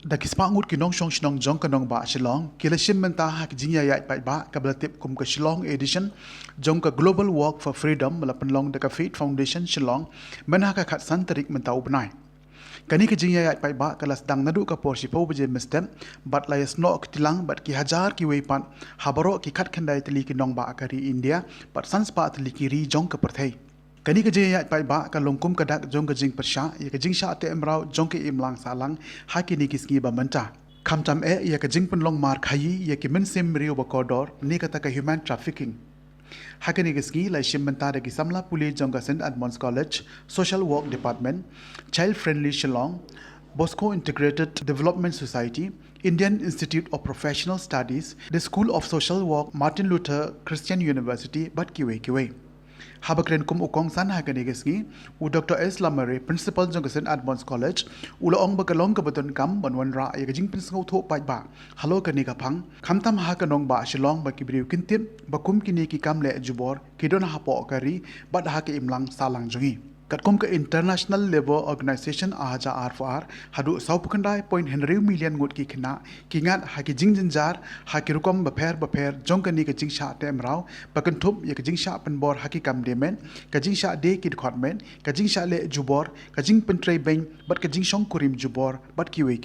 Daki spah ngut kinong shong shnong jong kanong ba Shillong, iashimbynta hak jingiaid paidbah kabelatip kum ke Shillong edition jong ke Global Walk for Freedom melapenlong deka Faith Foundation Shillong menhaka khat santarik mentau benai. Kani ke jingiaid paidbah kelas dang nadu ke porsipo beje mestem bat layas no ketilang bat ki hajar ki weipan habaro ki khat khandai teli kinong ba akari India bat sanspa teli kiri jong ke perthai. Kani ke jingiaid paidbah ka longkum kadak jong ke jing pyrshah ya ke jing sha te emrau jong ke imlang salang hakini kisngi ba menta khamtam ya ke jing penlong mar khayi ya ke mensim rio bakodor ni kata ka human trafficking hakini kisngi lai shimbynta de ki samla puli jong ka St Edmunds College Social Work Department Child Friendly Shillong Bosco Integrated Development Society Indian Institute of Professional Studies the School of Social Work Martin Luther Christian University bat kiwe Habakren kum ukong san hakani gesngi u Dr. S. Lamare Principal jong St. Edmunds College ula ong bakalong kabaton kam banwan ra ya jing pinsngau tho paidbah halo kani kapang khamtam ha kanong ba Shillong ba kibriu kintim bakum kini ki kam le jubor kidon hapo kari bad ha ke imlang salang jongi katkom ke International Labour Organization ahaja R4R hadu saupukandai .1 million ngut ki khynnah kingat ha ki jinginjar ha ki rukom bapher jong kani ke jingsha temrau bakantup ya ke jingsha penbor ha ki kam demen ka jingsha de ki department ka jingsha le jubor ka jing pentrei beng bat ka jingshong kurim jubor bat kiwe